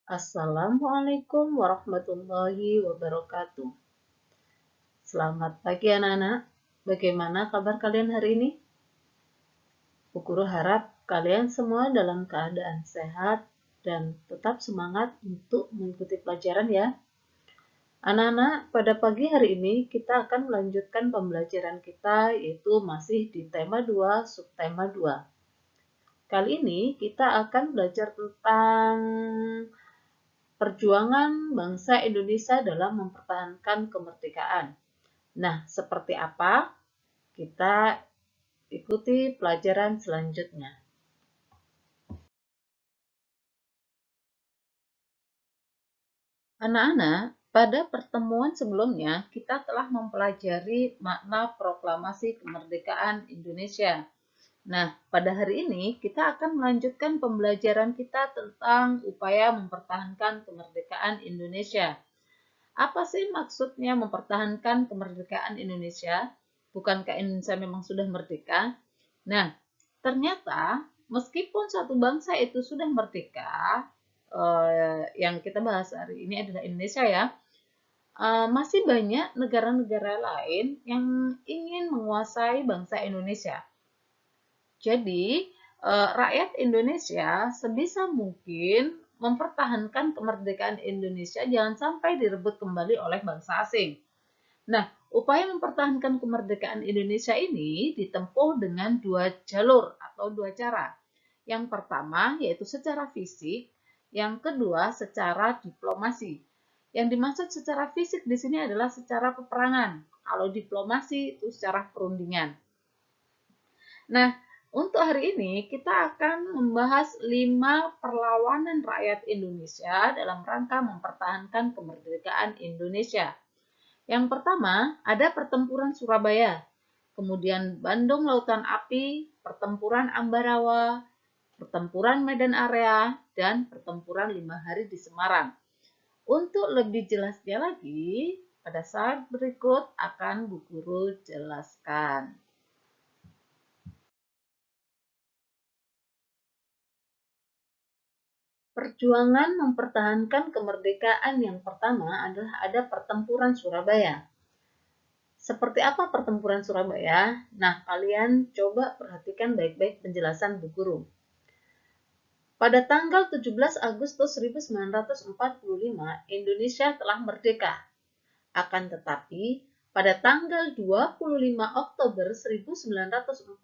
Assalamualaikum warahmatullahi wabarakatuh. Selamat pagi anak-anak. Bagaimana kabar kalian hari ini? Bu Guru harap kalian semua dalam keadaan sehat dan tetap semangat untuk mengikuti pelajaran ya. Anak-anak, pada pagi hari ini kita akan melanjutkan pembelajaran kita yaitu masih di tema 2, subtema 2. Kali ini kita akan belajar tentang perjuangan bangsa Indonesia dalam mempertahankan kemerdekaan. Nah, seperti apa? Kita ikuti pelajaran selanjutnya. Anak-anak, pada pertemuan sebelumnya kita telah mempelajari makna proklamasi kemerdekaan Indonesia. Nah, pada hari ini kita akan melanjutkan pembelajaran kita tentang upaya mempertahankan kemerdekaan Indonesia. Apa sih maksudnya mempertahankan kemerdekaan Indonesia? Bukankah Indonesia memang sudah merdeka? Nah, ternyata meskipun satu bangsa itu sudah merdeka, yang kita bahas hari ini adalah Indonesia ya, masih banyak negara-negara lain yang ingin menguasai bangsa Indonesia. Jadi, rakyat Indonesia sebisa mungkin mempertahankan kemerdekaan Indonesia jangan sampai direbut kembali oleh bangsa asing. Nah, upaya mempertahankan kemerdekaan Indonesia ini ditempuh dengan dua jalur atau dua cara. Yang pertama yaitu secara fisik, yang kedua secara diplomasi. Yang dimaksud secara fisik di sini adalah secara peperangan. Kalau diplomasi itu secara perundingan. Nah, untuk hari ini kita akan membahas 5 perlawanan rakyat Indonesia dalam rangka mempertahankan kemerdekaan Indonesia. Yang pertama, ada pertempuran Surabaya, kemudian Bandung Lautan Api, pertempuran Ambarawa, pertempuran Medan Area, dan pertempuran 5 hari di Semarang. Untuk lebih jelasnya lagi, pada saat berikut akan Bu Guru jelaskan. Perjuangan mempertahankan kemerdekaan yang pertama adalah ada pertempuran Surabaya. Seperti apa pertempuran Surabaya? Nah, kalian coba perhatikan baik-baik penjelasan Bu Guru. Pada tanggal 17 Agustus 1945, Indonesia telah merdeka. Akan tetapi, pada tanggal 25 Oktober 1945,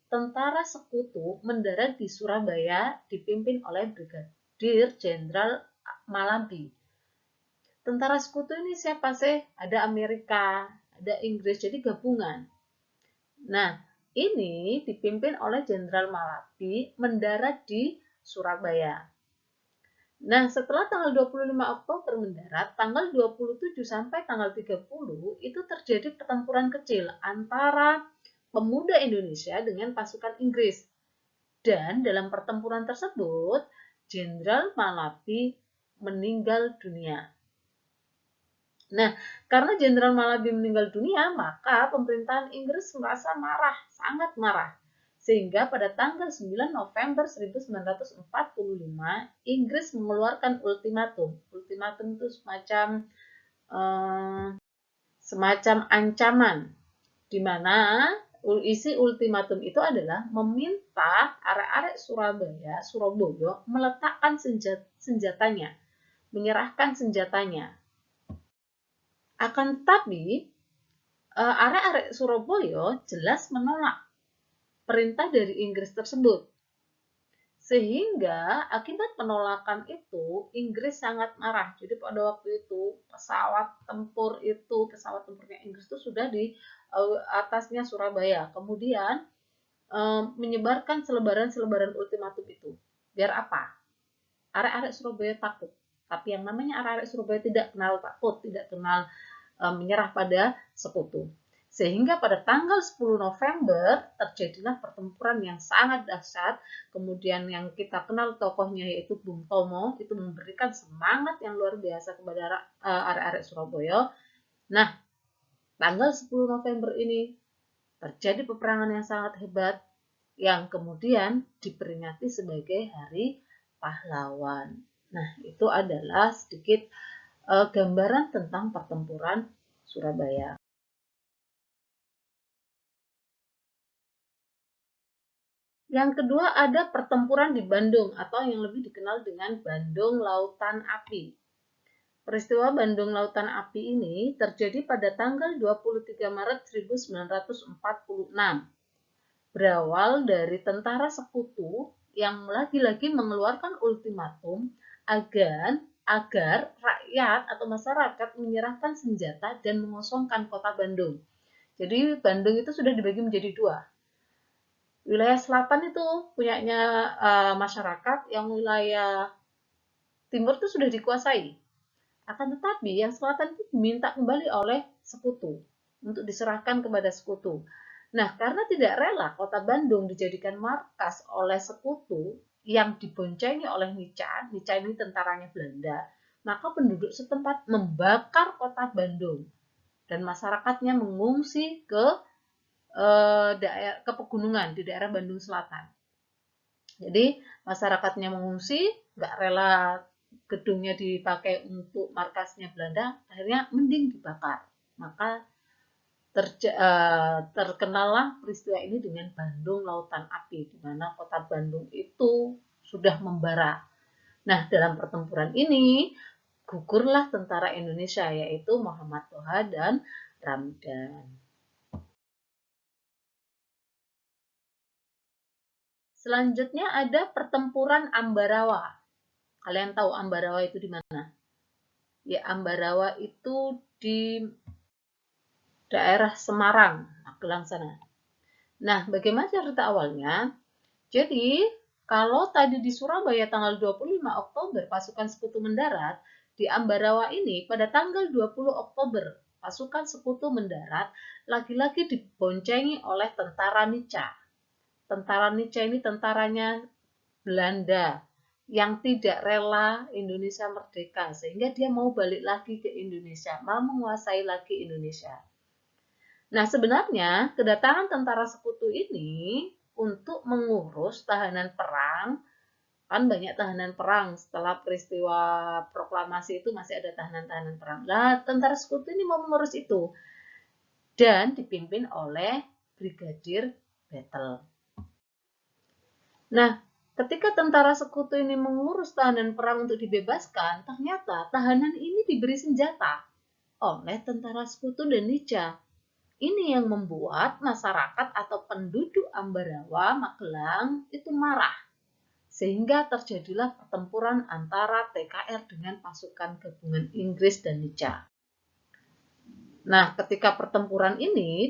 tentara sekutu mendarat di Surabaya dipimpin oleh Brigadir Jenderal Malambi. Tentara sekutu ini siapa sih? Ada Amerika, ada Inggris, jadi gabungan. Nah, ini dipimpin oleh Jenderal Malambi mendarat di Surabaya. Nah, setelah tanggal 25 Oktober mendarat, tanggal 27 sampai tanggal 30 itu terjadi pertempuran kecil antara pemuda Indonesia dengan pasukan Inggris. Dan dalam pertempuran tersebut, Jenderal Malambi meninggal dunia. Nah, karena Jenderal Malambi meninggal dunia, maka pemerintahan Inggris merasa marah, sangat marah. Sehingga pada tanggal 9 November 1945, Inggris mengeluarkan ultimatum. Ultimatum itu semacam ancaman, di mana isi ultimatum itu adalah meminta arek-arek Surabaya meletakkan senjatanya, menyerahkan senjatanya. Akan tetapi, arek-arek Surabaya jelas menolak perintah dari Inggris tersebut. Sehingga akibat penolakan itu, Inggris sangat marah. Jadi pada waktu itu, pesawat tempurnya Inggris itu sudah di atasnya Surabaya. Kemudian menyebarkan selebaran-selebaran ultimatum itu. Biar apa? Arek-arek Surabaya takut. Tapi yang namanya arek-arek Surabaya tidak kenal takut, tidak kenal menyerah pada sekutu. Sehingga pada tanggal 10 November terjadilah pertempuran yang sangat dahsyat. Kemudian yang kita kenal tokohnya yaitu Bung Tomo, itu memberikan semangat yang luar biasa kepada arek-arek Surabaya. Nah, tanggal 10 November ini terjadi peperangan yang sangat hebat yang kemudian diperingati sebagai Hari Pahlawan. Nah, itu adalah sedikit gambaran tentang pertempuran Surabaya. Yang kedua ada pertempuran di Bandung atau yang lebih dikenal dengan Bandung Lautan Api. Peristiwa Bandung Lautan Api ini terjadi pada tanggal 23 Maret 1946. Berawal dari tentara sekutu yang lagi-lagi mengeluarkan ultimatum agar rakyat atau masyarakat menyerahkan senjata dan mengosongkan kota Bandung. Jadi Bandung itu sudah dibagi menjadi dua. Wilayah selatan itu punyanya masyarakat, yang wilayah timur itu sudah dikuasai. Akan tetapi yang selatan itu diminta kembali oleh sekutu untuk diserahkan kepada sekutu. Nah, karena tidak rela kota Bandung dijadikan markas oleh sekutu yang diboncengi oleh Nica, Nica ini tentaranya Belanda, maka penduduk setempat membakar kota Bandung dan masyarakatnya mengungsi ke ke pegunungan di daerah Bandung Selatan. Jadi masyarakatnya mengungsi, nggak rela gedungnya dipakai untuk markasnya Belanda, akhirnya mending dibakar. Maka terkenallah peristiwa ini dengan Bandung Lautan Api, di mana kota Bandung itu sudah membara. Nah, dalam pertempuran ini gugurlah tentara Indonesia, yaitu Muhammad Toha dan Ramdan. Selanjutnya ada pertempuran Ambarawa. Kalian tahu Ambarawa itu di mana? Ya, Ambarawa itu di daerah Semarang, Magelang sana. Nah, bagaimana cerita awalnya? Jadi, kalau tadi di Surabaya tanggal 25 Oktober pasukan sekutu mendarat, di Ambarawa ini pada tanggal 20 Oktober pasukan sekutu mendarat lagi-lagi diboncengi oleh tentara Nica. Tentara Nica ini tentaranya Belanda yang tidak rela Indonesia merdeka, sehingga dia mau balik lagi ke Indonesia, mau menguasai lagi Indonesia. Nah, sebenarnya kedatangan tentara sekutu ini untuk mengurus tahanan perang, kan banyak tahanan perang setelah peristiwa proklamasi itu masih ada tahanan-tahanan perang. Nah, tentara sekutu ini mau mengurus itu dan dipimpin oleh Brigadir Battle. Nah, ketika tentara sekutu ini mengurus tahanan perang untuk dibebaskan, ternyata tahanan ini diberi senjata oleh tentara sekutu dan Nica. Ini yang membuat masyarakat atau penduduk Ambarawa, Magelang itu marah. Sehingga terjadilah pertempuran antara TKR dengan pasukan gabungan Inggris dan Nica. Nah, ketika pertempuran ini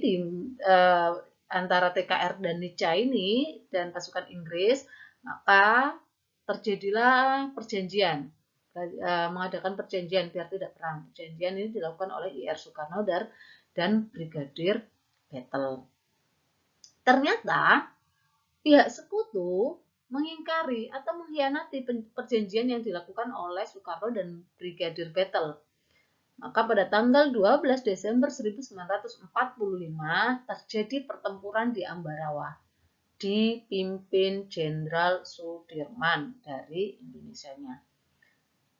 antara TKR dan Nica ini dan pasukan Inggris, maka terjadilah perjanjian, mengadakan perjanjian biar tidak perang. Perjanjian ini dilakukan oleh IR Soekarno dan Brigadir Battle. Ternyata pihak sekutu mengingkari atau mengkhianati perjanjian yang dilakukan oleh Soekarno dan Brigadir Battle. Maka pada tanggal 12 Desember 1945 terjadi pertempuran di Ambarawa, dipimpin Jenderal Sudirman dari Indonesianya.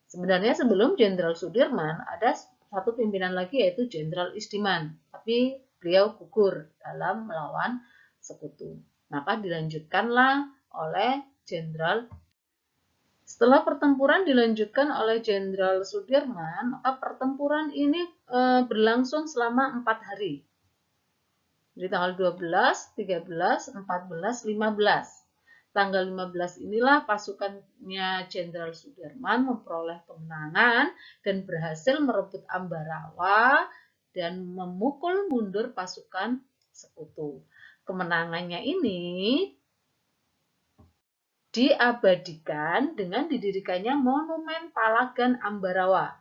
Sebenarnya sebelum Jenderal Sudirman ada satu pimpinan lagi, yaitu Jenderal Istiman, tapi beliau gugur dalam melawan sekutu. Maka dilanjutkanlah oleh Jenderal. Setelah pertempuran dilanjutkan oleh Jenderal Sudirman, maka pertempuran ini berlangsung selama 4 hari. Jadi tanggal 12, 13, 14, 15. Tanggal 15 inilah pasukannya Jenderal Sudirman memperoleh kemenangan dan berhasil merebut Ambarawa dan memukul mundur pasukan sekutu. Kemenangannya ini diabadikan dengan didirikannya Monumen Palagan Ambarawa.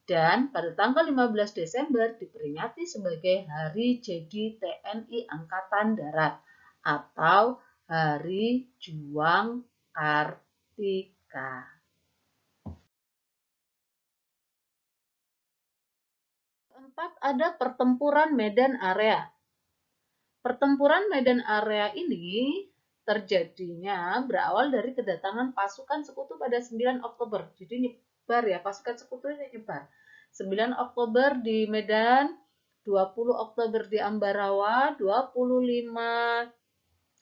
Dan pada tanggal 15 Desember diperingati sebagai Hari Jadi TNI Angkatan Darat atau Hari Juang Kartika. Keempat, ada pertempuran Medan Area. Pertempuran Medan Area ini terjadinya berawal dari kedatangan pasukan sekutu pada 9 Oktober. Jadi nyebar ya, pasukan sekutu ini nyebar. 9 Oktober di Medan, 20 Oktober di Ambarawa, 25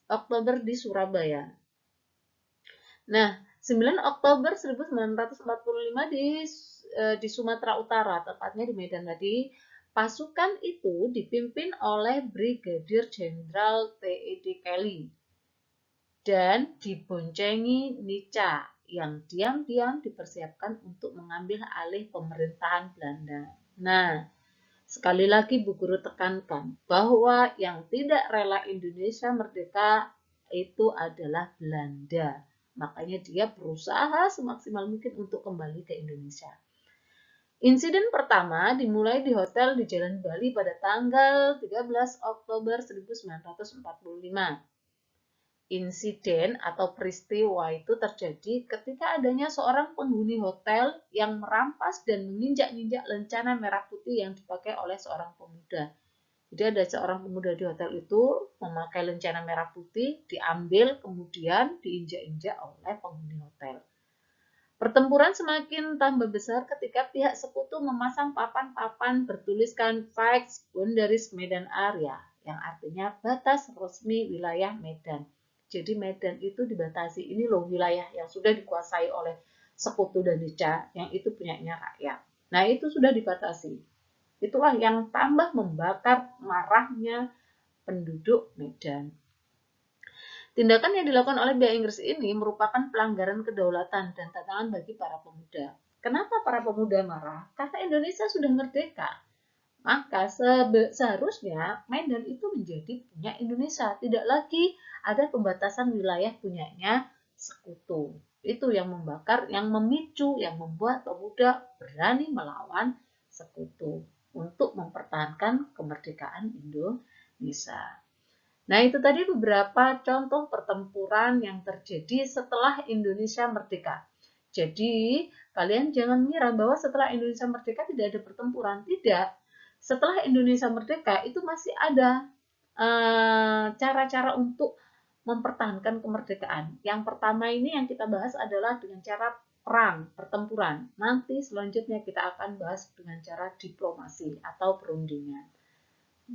Oktober di Surabaya. Nah, 9 Oktober 1945 di Sumatera Utara, tepatnya di Medan tadi, pasukan itu dipimpin oleh Brigadir Jenderal T.E.D. Kelly dan diboncengi Nica yang diam-diam dipersiapkan untuk mengambil alih pemerintahan Belanda. Nah, sekali lagi Bu Guru tekankan bahwa yang tidak rela Indonesia merdeka itu adalah Belanda. Makanya dia berusaha semaksimal mungkin untuk kembali ke Indonesia. Insiden pertama dimulai di hotel di Jalan Bali pada tanggal 13 Oktober 1945. Insiden atau peristiwa itu terjadi ketika adanya seorang penghuni hotel yang merampas dan menginjak-injak lencana merah putih yang dipakai oleh seorang pemuda. Jadi ada seorang pemuda di hotel itu memakai lencana merah putih, diambil kemudian diinjak-injak oleh penghuni hotel. Pertempuran semakin tambah besar ketika pihak sekutu memasang papan-papan bertuliskan Fixed Boundaries Medan Area, yang artinya batas resmi wilayah Medan. Jadi Medan itu dibatasi, ini loh wilayah yang sudah dikuasai oleh sekutu dan Nica, yang itu punyanya rakyat. Nah itu sudah dibatasi. Itulah yang tambah membakar marahnya penduduk Medan. Tindakan yang dilakukan oleh pihak Inggris ini merupakan pelanggaran kedaulatan dan tantangan bagi para pemuda. Kenapa para pemuda marah? Karena Indonesia sudah merdeka. Maka seharusnya Medan itu menjadi punya Indonesia. Tidak lagi ada pembatasan wilayah punyanya sekutu. Itu yang membakar, yang memicu, yang membuat pemuda berani melawan sekutu untuk mempertahankan kemerdekaan Indonesia. Nah, itu tadi beberapa contoh pertempuran yang terjadi setelah Indonesia merdeka. Jadi, kalian jangan mengira bahwa setelah Indonesia merdeka tidak ada pertempuran. Tidak. Setelah Indonesia merdeka itu masih ada cara-cara untuk mempertahankan kemerdekaan. Yang pertama ini yang kita bahas adalah dengan cara perang, pertempuran. Nanti selanjutnya kita akan bahas dengan cara diplomasi atau perundingan.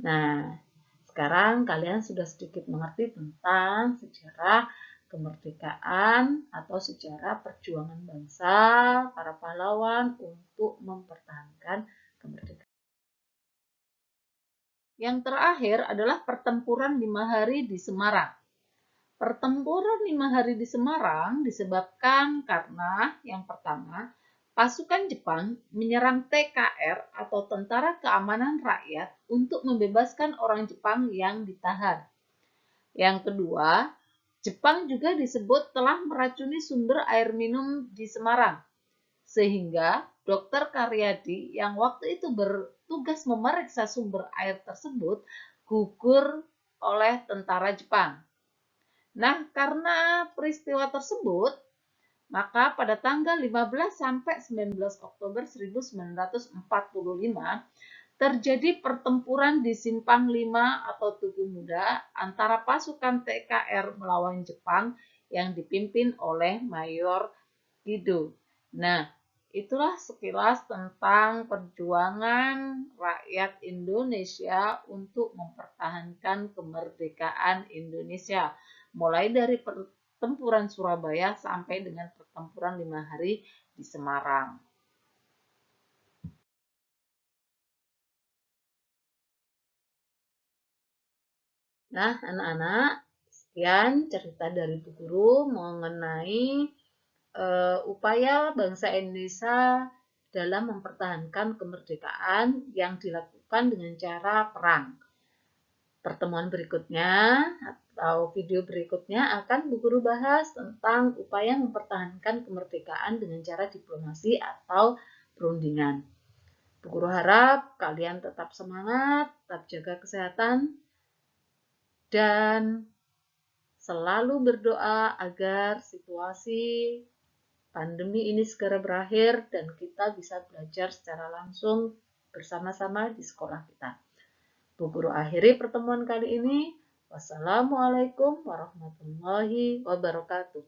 Nah, sekarang kalian sudah sedikit mengerti tentang sejarah kemerdekaan atau sejarah perjuangan bangsa, para pahlawan untuk mempertahankan kemerdekaan. Yang terakhir adalah pertempuran 5 hari di Semarang. Pertempuran 5 hari di Semarang disebabkan karena yang pertama, pasukan Jepang menyerang TKR atau Tentara Keamanan Rakyat untuk membebaskan orang Jepang yang ditahan. Yang kedua, Jepang juga disebut telah meracuni sumber air minum di Semarang, sehingga Dr. Karyadi yang waktu itu bertugas memeriksa sumber air tersebut gugur oleh tentara Jepang. Nah, karena peristiwa tersebut, maka pada tanggal 15 sampai 19 Oktober 1945 terjadi pertempuran di Simpang 5 atau Tugu Muda antara pasukan TKR melawan Jepang yang dipimpin oleh Mayor Kido. Nah, itulah sekilas tentang perjuangan rakyat Indonesia untuk mempertahankan kemerdekaan Indonesia. Mulai dari pertempuran Surabaya sampai dengan pertempuran 5 hari di Semarang. Nah, anak-anak, sekian cerita dari Bu Guru mengenai upaya bangsa Indonesia dalam mempertahankan kemerdekaan yang dilakukan dengan cara perang. Pertemuan berikutnya atau video berikutnya akan Bu Guru bahas tentang upaya mempertahankan kemerdekaan dengan cara diplomasi atau perundingan. Bu Guru harap kalian tetap semangat, tetap jaga kesehatan, dan selalu berdoa agar situasi pandemi ini segera berakhir dan kita bisa belajar secara langsung bersama-sama di sekolah kita. Bu Guru akhiri pertemuan kali ini. Wassalamualaikum warahmatullahi wabarakatuh.